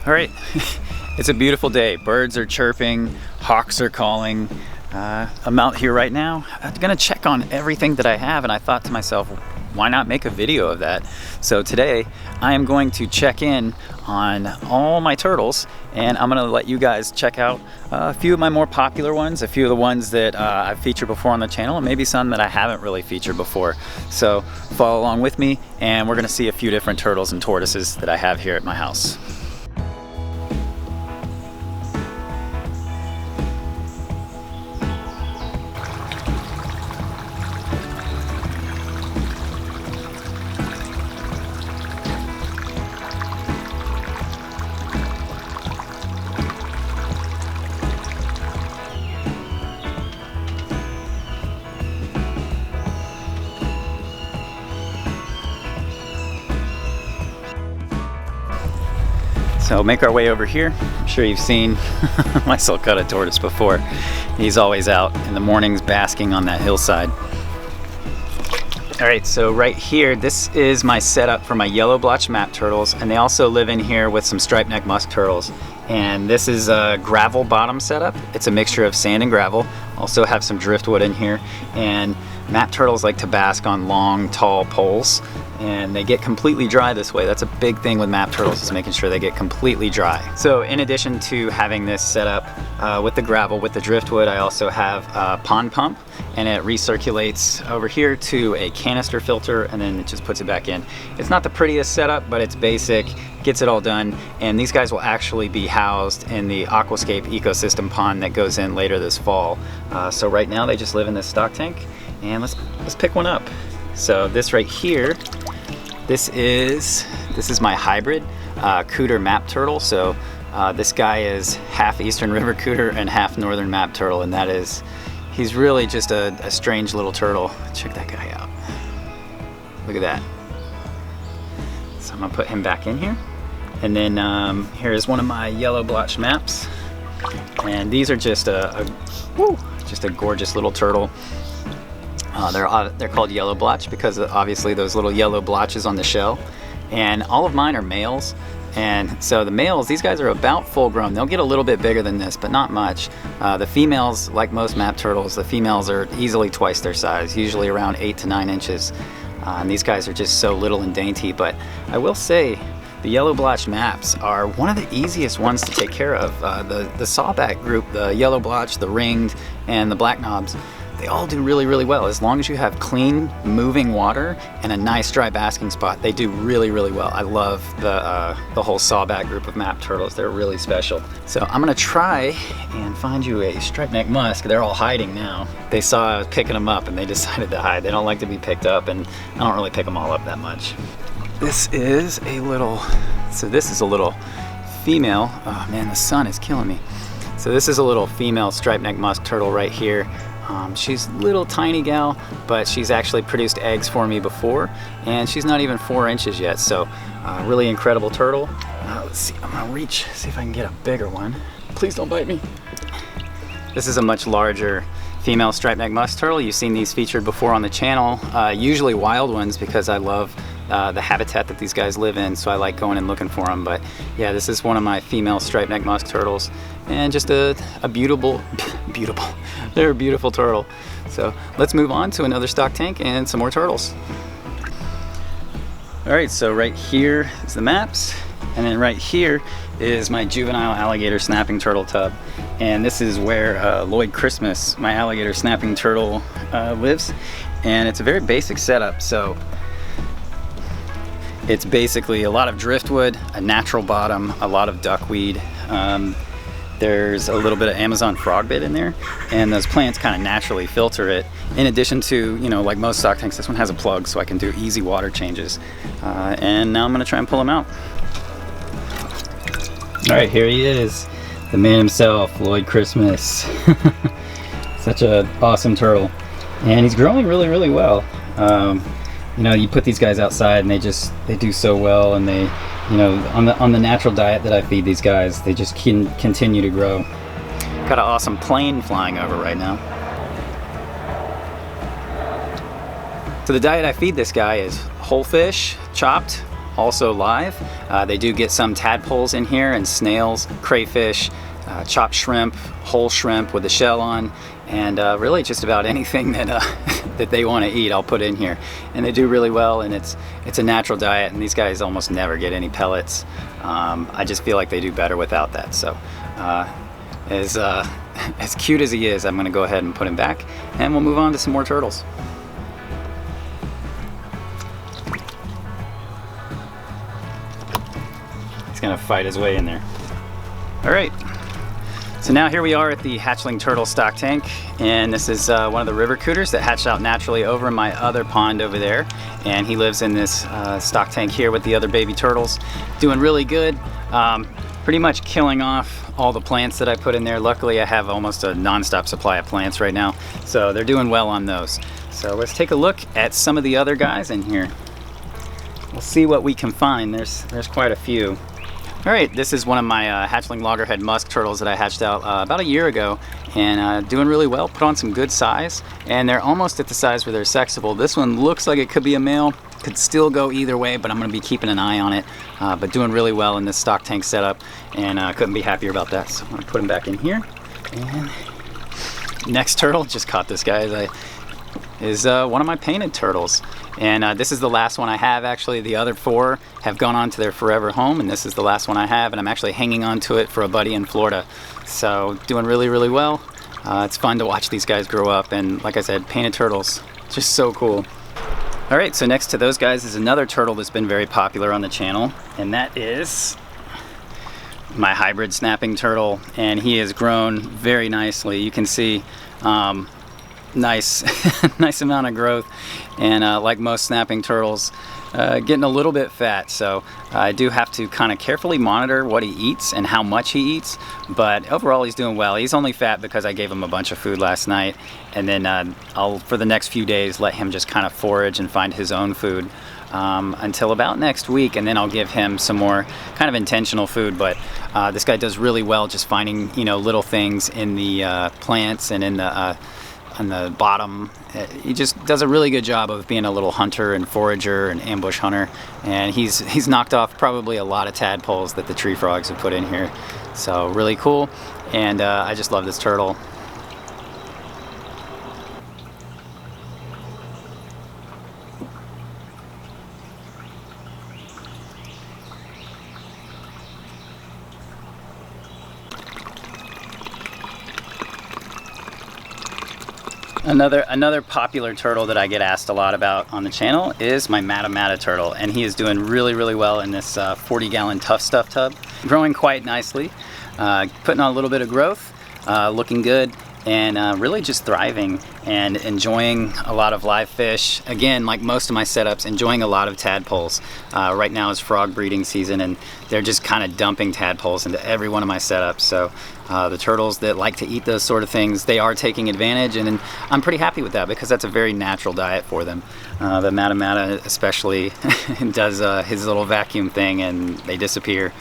All right, it's a beautiful day. Birds are chirping, hawks are calling. I'm out here right now. I'm gonna check on everything that I have, and I thought to myself, why not make a video of that? So today I am going to check in on all my turtles, and I'm gonna let you guys check out a few of my more popular ones, a few of the ones that I've featured before on the channel, and maybe some that I haven't really featured before. So follow along with me, and we're gonna see a few different turtles and tortoises that I have here at my house. So make our way over here. I'm sure you've seen my Sulcata tortoise before. He's always out in the mornings basking on that hillside. All right, so right here, this is my setup for my yellow blotch map turtles, and they also live in here with some striped neck musk turtles. And this is a gravel bottom setup. It's a mixture of sand and gravel. Also have some driftwood in here. And map turtles like to bask on long, tall poles, and they get completely dry this way. That's a big thing with map turtles, is making sure they get completely dry. So in addition to having this set up with the gravel, with the driftwood, I also have a pond pump, and it recirculates over here to a canister filter, and then it just puts it back in. It's not the prettiest setup, but it's basic, gets it all done, and these guys will actually be housed in the aquascape ecosystem pond that goes in later this fall. So right now they just live in this stock tank, and let's pick one up. So this right here, this is my hybrid cooter map turtle. So this guy is half eastern river cooter and half northern map turtle, and he's really just a strange little turtle. Check that guy out. Look at that. So I'm gonna put him back in here. And then here's one of my yellow blotch maps. And these are just a gorgeous little turtle. They're called yellow blotch because obviously those little yellow blotches on the shell. And all of mine are males. And so the males, these guys are about full grown. They'll get a little bit bigger than this, but not much. The females, like most map turtles, the females are easily twice their size, usually around 8 to 9 inches. And these guys are just so little and dainty. But I will say, the yellow blotch maps are one of the easiest ones to take care of. The sawback group, the yellow blotch, the ringed, and the black knobs, they all do really, really well. As long as you have clean, moving water and a nice dry basking spot, they do really, really well. I love the whole sawback group of map turtles. They're really special. So I'm gonna try and find you a striped neck musk. They're all hiding now. They saw I was picking them up and they decided to hide. They don't like to be picked up, and I don't really pick them all up that much. This is a little female. Oh man, the sun is killing me. So this is a little female striped neck musk turtle right here. She's a little tiny gal, but she's actually produced eggs for me before, and she's not even 4 inches yet. So really incredible turtle. Let's see, I'm gonna reach, see if I can get a bigger one. Please don't bite me. This is a much larger female striped neck musk turtle. You've seen these featured before on the channel, usually wild ones, because I love the habitat that these guys live in, so I like going and looking for them. But yeah, this is one of my female striped neck musk turtles, and just a beautiful, they're a beautiful turtle. So let's move on to another stock tank and some more turtles. All right, so right here is the maps, and then right here is my juvenile alligator snapping turtle tub. And this is where Lloyd Christmas, my alligator snapping turtle, lives. And it's a very basic setup. So it's basically a lot of driftwood, a natural bottom, a lot of duckweed. There's a little bit of Amazon frogbit in there, and those plants kind of naturally filter it. In addition to, you know, like most stock tanks, this one has a plug so I can do easy water changes. And now I'm gonna try and pull him out. All right, here he is, the man himself, Lloyd Christmas. Such an awesome turtle. And he's growing really, really well. You know, you put these guys outside and they do so well, and they, you know, on the natural diet that I feed these guys, they just can continue to grow. Got an awesome plane flying over right now. So the diet I feed this guy is whole fish, chopped, also live. They do get some tadpoles in here and snails, crayfish, chopped shrimp, whole shrimp with the shell on, and really just about anything that that they want to eat I'll put in here. And they do really well, and it's a natural diet, and these guys almost never get any pellets. I just feel like they do better without that. So as cute as he is, I'm going to go ahead and put him back, and we'll move on to some more turtles. He's going to fight his way in there. All right. So now here we are at the hatchling turtle stock tank, and this is one of the river cooters that hatched out naturally over in my other pond over there, and he lives in this stock tank here with the other baby turtles, doing really good. Pretty much killing off all the plants that I put in there. Luckily I have almost a non-stop supply of plants right now, so they're doing well on those. So let's take a look at some of the other guys in here. We'll see what we can find. There's quite a few. All right, this is one of my hatchling loggerhead musk turtles that I hatched out about a year ago, and doing really well. Put on some good size, and they're almost at the size where they're sexable. This one looks like it could be a male, could still go either way, but I'm gonna be keeping an eye on it. But doing really well in this stock tank setup, and couldn't be happier about that. So I'm gonna put him back in here. And next turtle, just caught this guy, is one of my painted turtles. And this is the last one I have, actually. The other 4 have gone on to their forever home, and this is the last one I have, and I'm actually hanging on to it for a buddy in Florida. So doing really, really well. It's fun to watch these guys grow up, and like I said, painted turtles, just so cool. All right, so next to those guys is another turtle that's been very popular on the channel, and that is my hybrid snapping turtle, and he has grown very nicely. You can see nice nice amount of growth, and like most snapping turtles, getting a little bit fat, so I do have to kind of carefully monitor what he eats and how much he eats, but overall he's doing well. He's only fat because I gave him a bunch of food last night, and then I'll, for the next few days, let him just kind of forage and find his own food until about next week, and then I'll give him some more kind of intentional food. But this guy does really well just finding, you know, little things in the plants and in the on the bottom. He just does a really good job of being a little hunter and forager and ambush hunter, and he's knocked off probably a lot of tadpoles that the tree frogs have put in here. So really cool, and I just love this turtle. Another popular turtle that I get asked a lot about on the channel is my Matamata turtle, and he is doing really, really well in this 40-gallon Tough Stuff tub. Growing quite nicely, putting on a little bit of growth, looking good, and really just thriving and enjoying a lot of live fish. Again, like most of my setups, enjoying a lot of tadpoles. Right now is frog breeding season, and they're just kind of dumping tadpoles into every one of my setups. So the turtles that like to eat those sort of things, they are taking advantage, and I'm pretty happy with that because that's a very natural diet for them. The Matamata especially does his little vacuum thing, and they disappear.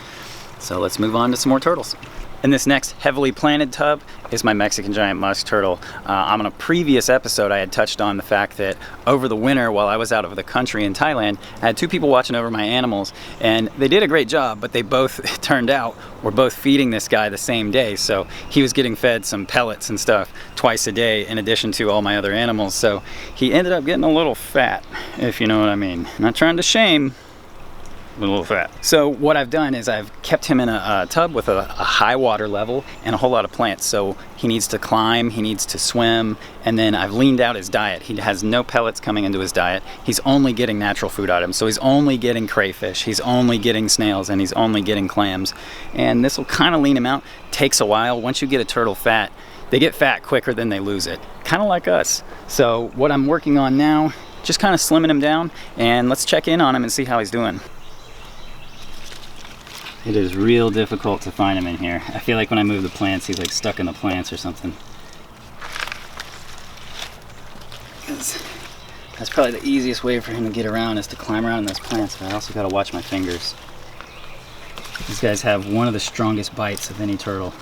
So let's move on to some more turtles. And this next heavily planted tub is my Mexican giant musk turtle. On a previous episode, I had touched on the fact that over the winter, while I was out of the country in Thailand, I had 2 people watching over my animals, and they did a great job, but they both, it turned out, were both feeding this guy the same day. So he was getting fed some pellets and stuff twice a day in addition to all my other animals. So he ended up getting a little fat, if you know what I mean. Not trying to shame, a little fat. So what I've done is I've kept him in a tub with a high water level and a whole lot of plants. So he needs to climb, he needs to swim, and then I've leaned out his diet. He has no pellets coming into his diet. He's only getting natural food items. So he's only getting crayfish, he's only getting snails, and he's only getting clams. And this will kind of lean him out. Takes a while. Once you get a turtle fat, they get fat quicker than they lose it. Kind of like us. So what I'm working on now, just kind of slimming him down, and let's check in on him and see how he's doing. It is real difficult to find him in here. I feel like when I move the plants, he's like stuck in the plants or something. That's probably the easiest way for him to get around, is to climb around in those plants, but I also gotta watch my fingers. These guys have one of the strongest bites of any turtle.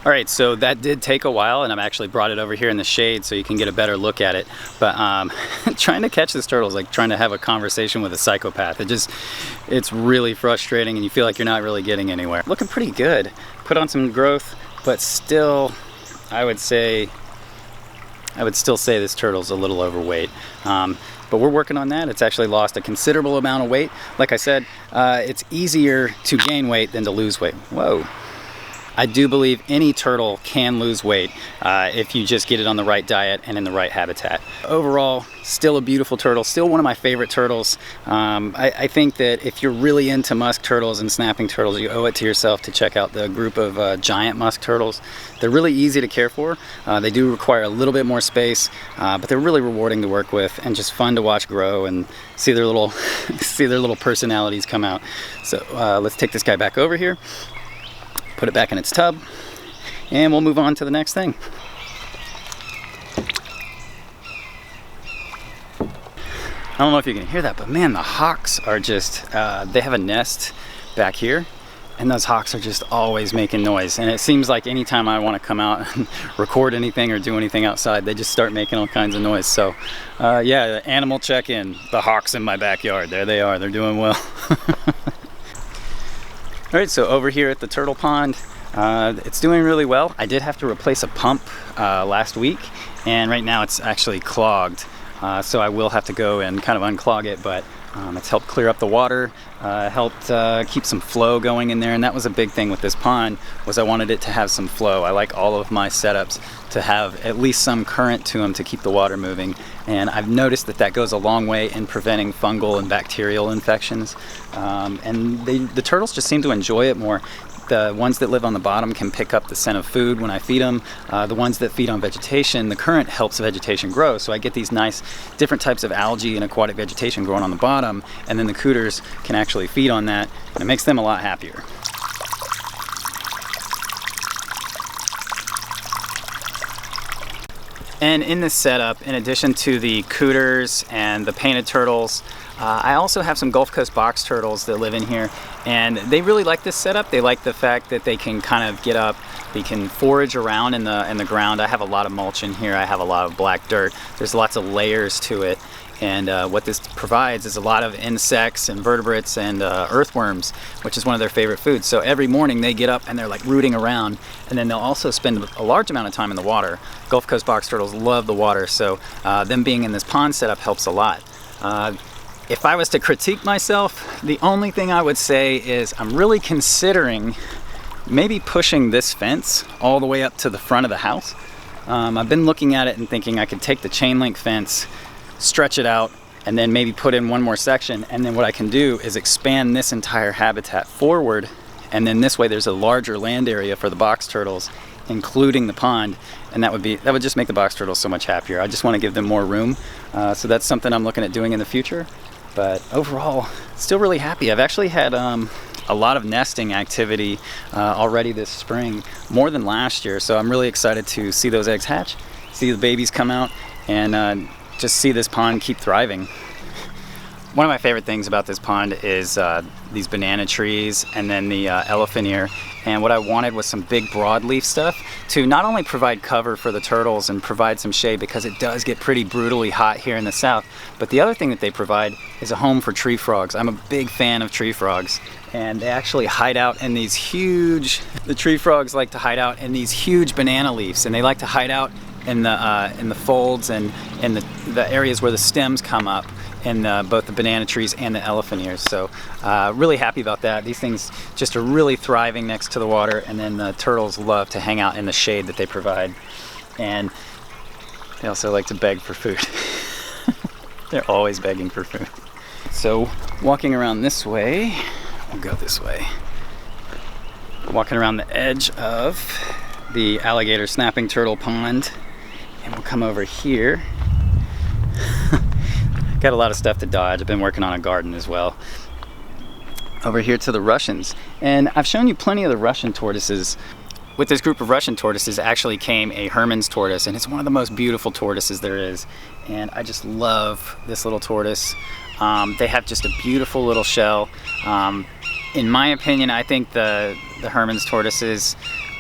All right, so that did take a while, and I've actually brought it over here in the shade so you can get a better look at it. But trying to catch this turtle is like trying to have a conversation with a psychopath. It's really frustrating, and you feel like you're not really getting anywhere. Looking pretty good. Put on some growth, but still, I would still say this turtle's a little overweight. But we're working on that. It's actually lost a considerable amount of weight. Like I said, it's easier to gain weight than to lose weight. Whoa. I do believe any turtle can lose weight if you just get it on the right diet and in the right habitat. Overall, still a beautiful turtle, still one of my favorite turtles. I think that if you're really into musk turtles and snapping turtles, you owe it to yourself to check out the group of giant musk turtles. They're really easy to care for. They do require a little bit more space, but they're really rewarding to work with and just fun to watch grow and see their little, see their little personalities come out. So let's take this guy back over here. Put it back in its tub, and we'll move on to the next thing. I don't know if you can hear that, but man, the hawks are just, they have a nest back here, and those hawks are just always making noise. And it seems like anytime I want to come out and record anything or do anything outside, they just start making all kinds of noise. So yeah, animal check-in, the hawks in my backyard. There they are, they're doing well. All right, so over here at the turtle pond, it's doing really well. I did have to replace a pump last week, and right now it's actually clogged. So I will have to go and kind of unclog it, but it's helped clear up the water, helped keep some flow going in there, and that was a big thing with this pond, was I wanted it to have some flow. I like all of my setups to have at least some current to them to keep the water moving, and I've noticed that that goes a long way in preventing fungal and bacterial infections, and the turtles just seem to enjoy it more. The ones that live on the bottom can pick up the scent of food when I feed them. The ones that feed on vegetation, the current helps vegetation grow. So I get these nice different types of algae and aquatic vegetation growing on the bottom, and then the cooters can actually feed on that, and it makes them a lot happier. And in this setup, in addition to the cooters and the painted turtles, I also have some Gulf Coast box turtles that live in here, and they really like this setup. They like the fact that they can kind of get up, they can forage around in the ground. I have a lot of mulch in here. I have a lot of black dirt. There's lots of layers to it, and what this provides is a lot of insects and vertebrates and earthworms, which is one of their favorite foods. So every morning they get up and they're like rooting around, and then they'll also spend a large amount of time in the water. Gulf Coast box turtles love the water, so them being in this pond setup helps a lot. If I was to critique myself, the only thing I would say is I'm really considering maybe pushing this fence all the way up to the front of the house. I've been looking at it and thinking I could take the chain link fence, stretch it out, and then maybe put in one more section, and then what I can do is expand this entire habitat forward, and then this way there's a larger land area for the box turtles, including the pond, and that would just make the box turtles so much happier. I just want to give them more room, so that's something I'm looking at doing in the future. But overall, still really happy. I've actually had a lot of nesting activity already this spring, more than last year, so I'm really excited to see those eggs hatch, see the babies come out, and just see this pond keep thriving. One of my favorite things about this pond is these banana trees and then the elephant ear. And what I wanted was some big broadleaf stuff to not only provide cover for the turtles and provide some shade, because it does get pretty brutally hot here in the south, but the other thing that they provide is a home for tree frogs. I'm a big fan of tree frogs, and they actually hide out in these huge, the tree frogs like to hide out in these huge banana leaves, and they like to hide out in the folds and in the areas where the stems come up in both the banana trees and the elephant ears. So really happy about that. These things just are really thriving next to the water, and then the turtles love to hang out in the shade that they provide. And they also like to beg for food. They're always begging for food. So walking around this way, we'll go this way. Walking around the edge of the alligator snapping turtle pond, and we'll come over here. Got a lot of stuff to dodge. I've been working on a garden as well. Over here to the Russians, and I've shown you plenty of the Russian tortoises. With this group of Russian tortoises actually came a Hermann's tortoise, and it's one of the most beautiful tortoises there is, and I just love this little tortoise. They have just a beautiful little shell. In my opinion, I think the Hermann's tortoises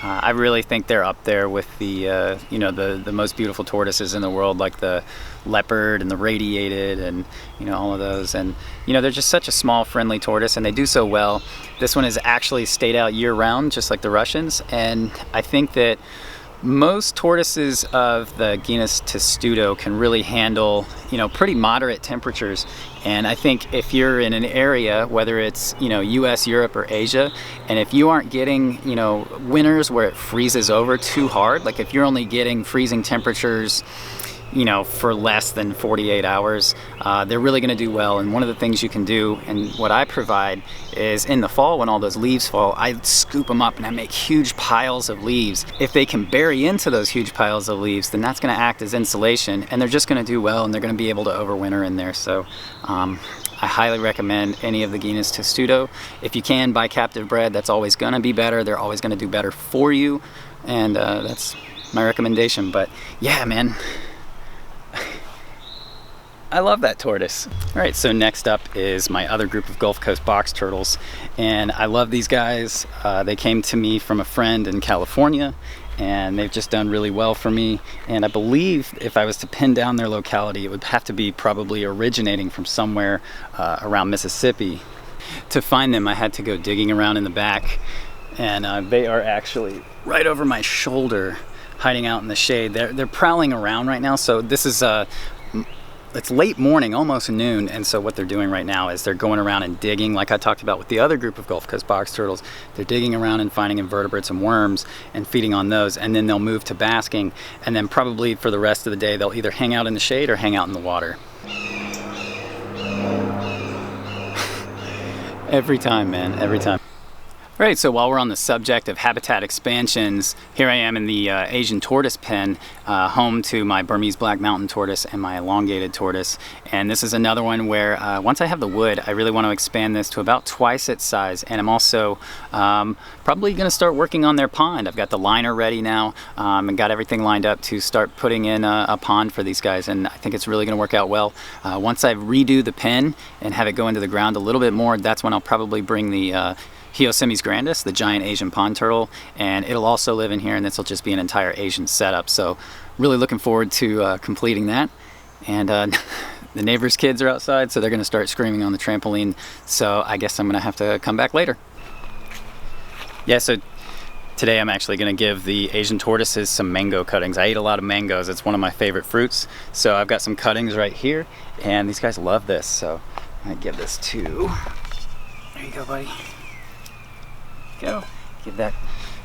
I really think they're up there with the you know, the most beautiful tortoises in the world, like the leopard and the radiated and, you know, all of those. And, you know, they're just such a small, friendly tortoise, and they do so well. This one has actually stayed out year-round, just like the Russians, and I think that most tortoises of the genus Testudo can really handle, you know, pretty moderate temperatures. And I think if you're in an area, whether it's, you know, US, Europe, or Asia, and if you aren't getting, you know, winters where it freezes over too hard, like if you're only getting freezing temperatures, you know, for less than 48 hours, they're really going to do well. And one of the things you can do, and what I provide, is in the fall when all those leaves fall, I scoop them up and I make huge piles of leaves. If they can bury into those huge piles of leaves, then that's going to act as insulation, and they're just going to do well, and they're going to be able to overwinter in there. So I highly recommend any of the genus Testudo. If you can, buy captive bred. That's always going to be better. They're always going to do better for you, and that's my recommendation. But yeah, man, I love that tortoise. All right, so next up is my other group of Gulf Coast box turtles, and I love these guys. They came to me from a friend in California, and they've just done really well for me. And I believe if I was to pin down their locality, it would have to be probably originating from somewhere around Mississippi. To find them, I had to go digging around in the back, and they are actually right over my shoulder, hiding out in the shade. They're prowling around right now. So this is it's late morning, almost noon, and so what they're doing right now is they're going around and digging, like I talked about with the other group of Gulf Coast box turtles. They're digging around and finding invertebrates and worms and feeding on those, and then they'll move to basking, and then probably for the rest of the day they'll either hang out in the shade or hang out in the water. Every time, man, every time. All right, so while we're on the subject of habitat expansions, here I am in the Asian tortoise pen, home to my Burmese black mountain tortoise and my elongated tortoise. And this is another one where once I have the wood, I really want to expand this to about twice its size. And I'm also probably going to start working on their pond. I've got the liner ready now and got everything lined up to start putting in a pond for these guys. And I think it's really going to work out well. Once I redo the pen and have it go into the ground a little bit more, that's when I'll probably bring the Hyosemis grandis, the giant Asian pond turtle, and it'll also live in here, and this will just be an entire Asian setup. So really looking forward to completing that. And the neighbors' kids are outside, so they're going to start screaming on the trampoline, so I guess I'm going to have to come back later. Yeah, so today I'm actually going to give the Asian tortoises some mango cuttings. I eat a lot of mangoes. It's one of my favorite fruits. So I've got some cuttings right here, and these guys love this, so I'm going to give this to... There you go, buddy. Go. Give that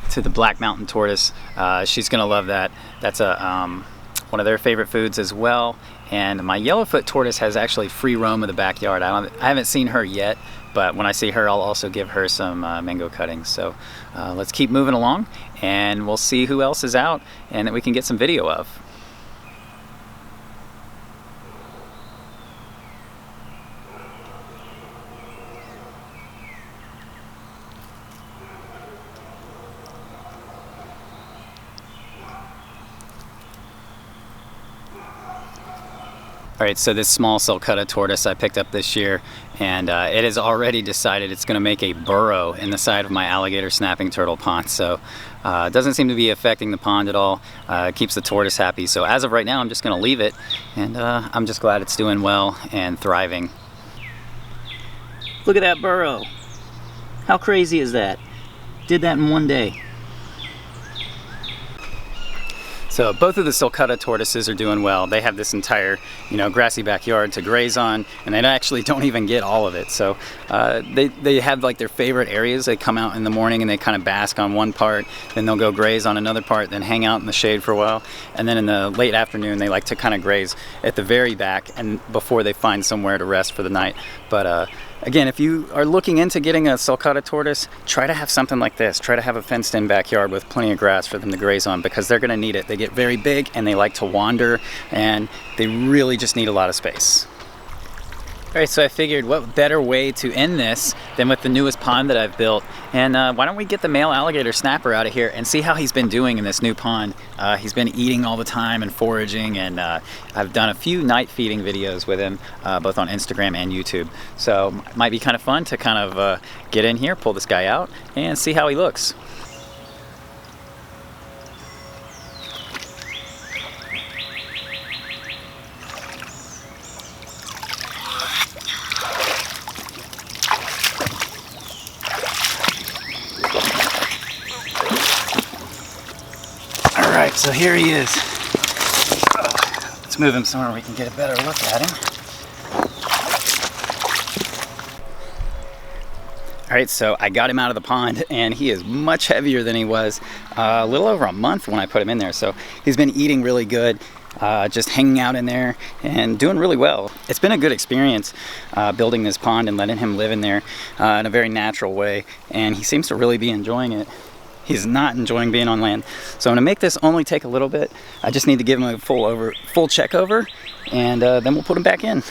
to the black mountain tortoise. She's gonna love that. That's a one of their favorite foods as well. And my yellowfoot tortoise has actually free roam of the backyard. I haven't seen her yet, but when I see her, I'll also give her some mango cuttings. So let's keep moving along, and we'll see who else is out and that we can get some video of. All right, so this small Sulcata tortoise I picked up this year, and it has already decided it's going to make a burrow in the side of my alligator snapping turtle pond. So it doesn't seem to be affecting the pond at all. It keeps the tortoise happy. So as of right now, I'm just going to leave it, and I'm just glad it's doing well and thriving. Look at that burrow. How crazy is that? Did that in one day. So both of the Sulcata tortoises are doing well. They have this entire, grassy backyard to graze on, and they actually don't even get all of it. So they have like their favorite areas. They come out in the morning and they kind of bask on one part, then they'll go graze on another part, then hang out in the shade for a while. And then in the late afternoon, they like to kind of graze at the very back and before they find somewhere to rest for the night. But again, if you are looking into getting a Sulcata tortoise, try to have something like this. Try to have a fenced-in backyard with plenty of grass for them to graze on, because they're going to need it. They get very big and they like to wander, and they really just need a lot of space. All right, so I figured what better way to end this than with the newest pond that I've built. And why don't we get the male alligator snapper out of here and see how he's been doing in this new pond. He's been eating all the time and foraging, and I've done a few night feeding videos with him, both on Instagram and YouTube. So it might be kind of fun to kind of get in here, pull this guy out, and see how he looks. So here he is. Let's move him somewhere we can get a better look at him. All right, so I got him out of the pond, and he is much heavier than he was a little over a month when I put him in there. So he's been eating really good, just hanging out in there and doing really well. It's been a good experience building this pond and letting him live in there in a very natural way, and he seems to really be enjoying it. He's not enjoying being on land. So I'm gonna make this only take a little bit. I just need to give him a full check over, and then we'll put him back in.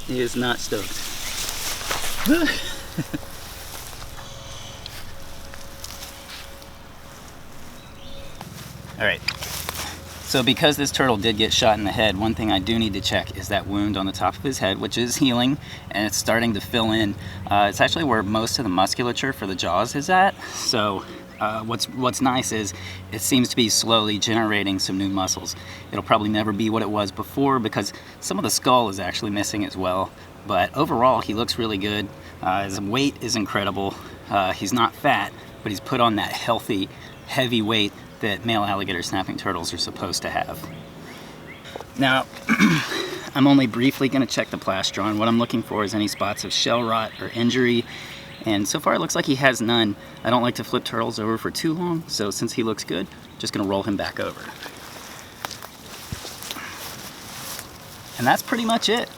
He is not stoked. All right, so because this turtle did get shot in the head, one thing I do need to check is that wound on the top of his head, which is healing, and it's starting to fill in. It's actually where most of the musculature for the jaws is at. So what's nice is it seems to be slowly generating some new muscles. It'll probably never be what it was before because some of the skull is actually missing as well. But overall, he looks really good. His weight is incredible. He's not fat, but he's put on that healthy, heavy weight that male alligator snapping turtles are supposed to have. Now, I'm only briefly going to check the plastron. What I'm looking for is any spots of shell rot or injury. And so far it looks like he has none. I don't like to flip turtles over for too long, so since he looks good, just gonna roll him back over. And that's pretty much it.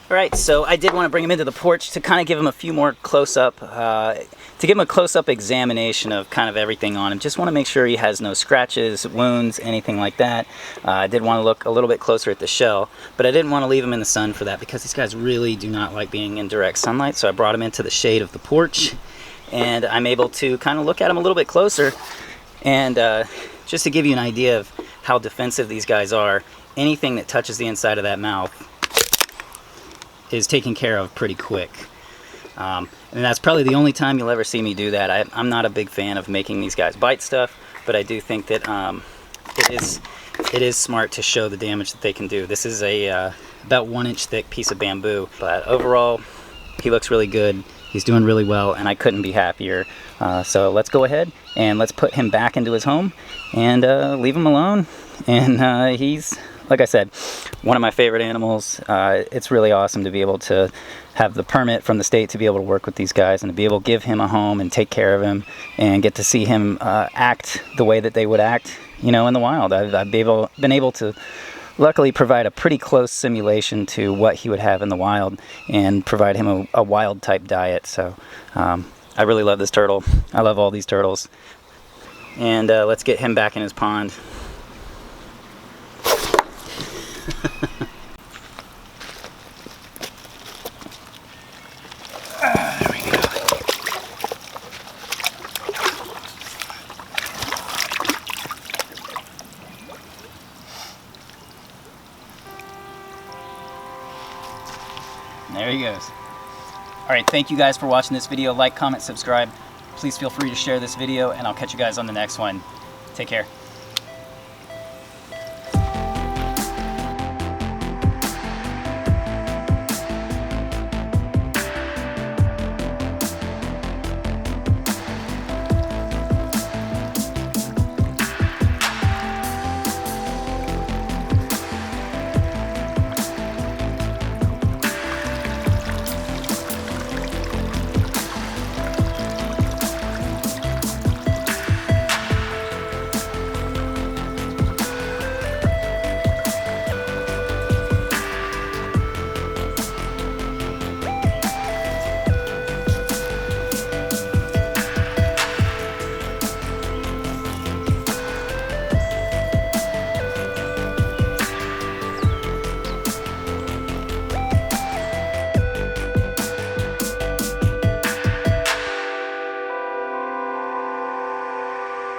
All right, so I did want to bring him into the porch to kind of give him a few more close-up, to give him a close-up examination of kind of everything on him. Just want to make sure he has no scratches, wounds, anything like that. I did want to look a little bit closer at the shell, but I didn't want to leave him in the sun for that because these guys really do not like being in direct sunlight. So I brought him into the shade of the porch, and I'm able to kind of look at him a little bit closer. And just to give you an idea of how defensive these guys are, anything that touches the inside of that mouth is taken care of pretty quick. And that's probably the only time you'll ever see me do that. I'm not a big fan of making these guys bite stuff, but I do think that it is smart to show the damage that they can do. This is a about 1 inch thick piece of bamboo, but overall he looks really good. He's doing really well, and I couldn't be happier. So let's go ahead and let's put him back into his home and leave him alone. And he's, like I said, one of my favorite animals. It's really awesome to be able to have the permit from the state to be able to work with these guys and to be able to give him a home and take care of him and get to see him act the way that they would act, you know, in the wild. I've been able to luckily provide a pretty close simulation to what he would have in the wild and provide him a wild type diet. So I really love this turtle. I love all these turtles. And let's get him back in his pond. There we go. And there he goes. All right, thank you guys for watching this video. Like, comment, subscribe. Please feel free to share this video, and I'll catch you guys on the next one. Take care.